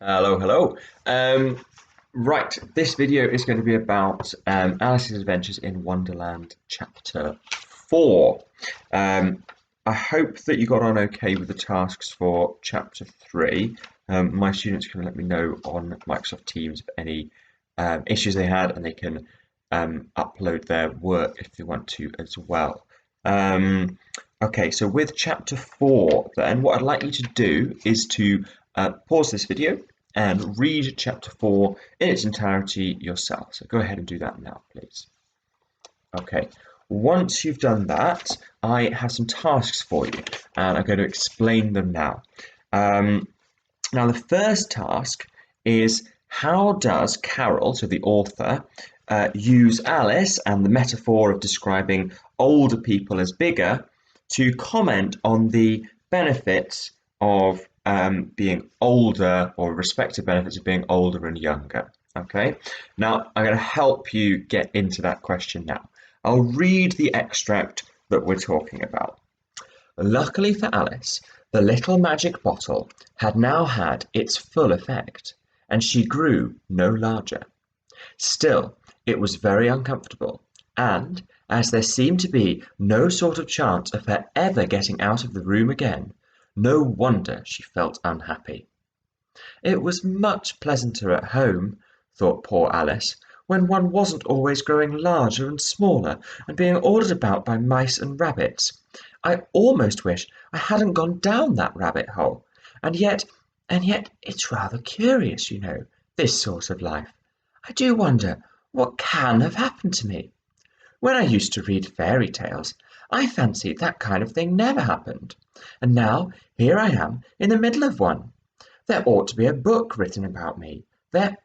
Hello, hello. Right, this video is going to be about Alice's Adventures in Wonderland Chapter 4. Um, I hope that you got on okay with the tasks for Chapter 3. My students can let me know on Microsoft Teams of any issues they had, and they can upload their work if they want to as well. Okay, so with Chapter 4, then, what I'd like you to do is to pause this video and read chapter 4 in its entirety yourself. So go ahead and do that now, please. Okay, once you've done that, I have some tasks for you, and I'm going to explain them now. Um, Now, the first task is how does Carol, so the author, use Alice and the metaphor of describing older people as bigger to comment on the benefits of being older, or respective benefits of being older and younger. Okay, now I'm going to help you get into that question now. I'll read the extract that we're talking about. Luckily for Alice, the little magic bottle had now had its full effect, and she grew no larger. Still, it was very uncomfortable, and, as there seemed to be no sort of chance of her ever getting out of the room again, no wonder she felt unhappy. It was much pleasanter at home, thought poor Alice, when one wasn't always growing larger and smaller and being ordered about by mice and rabbits. I almost wish I hadn't gone down that rabbit hole. And yet it's rather curious, this sort of life. I do wonder what can have happened to me. When I used to read fairy tales, I fancied that kind of thing never happened. And now here I am in the middle of one. There ought to be a book written about me. There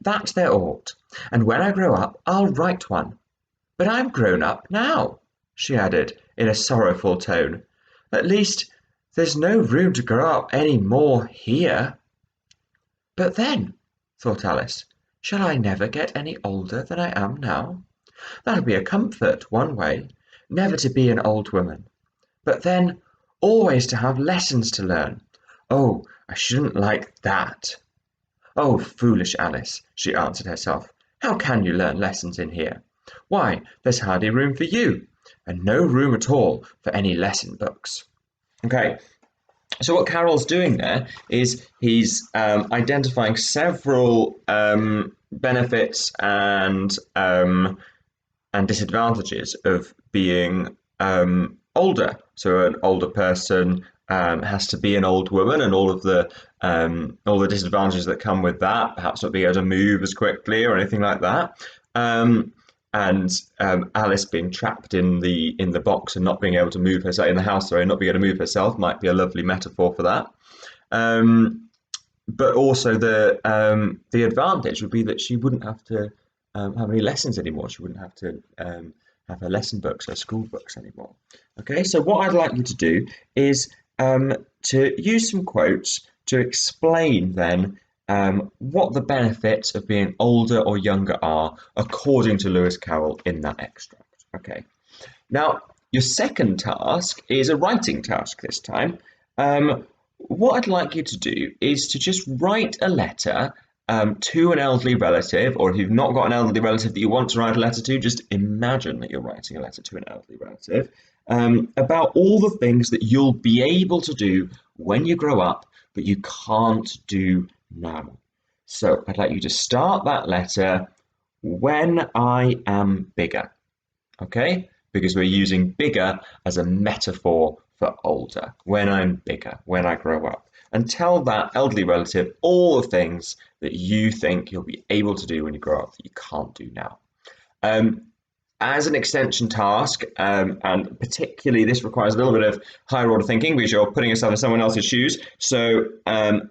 ought. And when I grow up, I'll write one. But I'm grown up now, she added in a sorrowful tone. At least, there's no room to grow up any more here. But then, thought Alice, shall I never get any older than I am now? That'll be a comfort, one way, never to be an old woman. But then, always to have lessons to learn. Oh, I shouldn't like that. Oh, foolish Alice, she answered herself. How can you learn lessons in here? Why, there's hardly room for you, and no room at all for any lesson books. Okay, so what Carol's doing there is he's identifying several benefits and disadvantages of being older. So an older person has to be an old woman, and all the disadvantages that come with that, perhaps not being able to move as quickly or anything like that. And Alice being trapped in the box and not being able to move herself in the house, sorry, not being able to move herself might be a lovely metaphor for that. But also the advantage would be that she wouldn't have to have any lessons anymore. She wouldn't have to have her lesson books, her school books anymore. Okay, so what I'd like you to do is to use some quotes to explain then what the benefits of being older or younger are according to Lewis Carroll in that extract. Okay, now your second task is a writing task this time. What I'd like you to do is to just write a letter to an elderly relative, or if you've not got an elderly relative that you want to write a letter to, just imagine that you're writing a letter to an elderly relative about all the things that you'll be able to do when you grow up, but you can't do now. So I'd like you to start that letter when I am bigger, okay? Because we're using bigger as a metaphor for older, when I'm bigger, when I grow up. And tell that elderly relative all the things that you think you'll be able to do when you grow up that you can't do now. As an extension task, and particularly this requires a little bit of higher order thinking because you're putting yourself in someone else's shoes. So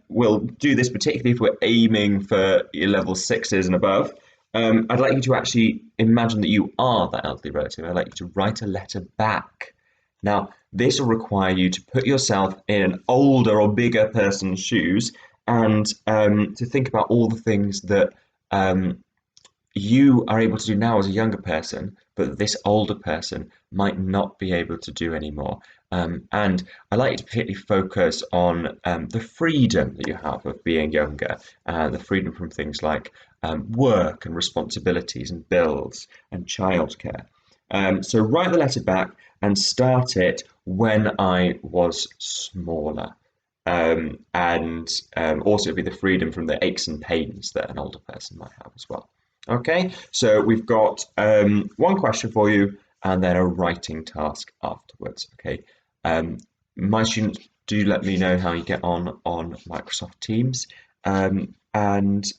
we'll do this particularly if we're aiming for your level sixes and above. I'd like you to actually imagine that you are that elderly relative. I'd like you to write a letter back. Now, this will require you to put yourself in an older or bigger person's shoes and to think about all the things that you are able to do now as a younger person, but this older person might not be able to do anymore. And I like you to particularly focus on the freedom that you have of being younger, the freedom from things like work and responsibilities and bills and childcare. So write the letter back and start it when I was smaller. And also be the freedom from the aches and pains that an older person might have as well. Okay, so we've got one question for you and then a writing task afterwards. Okay, my students, do let me know how you get on Microsoft Teams, and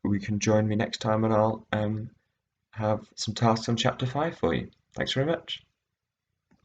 we can join me next time and I'll have some tasks on chapter 5 for you. Thanks very much.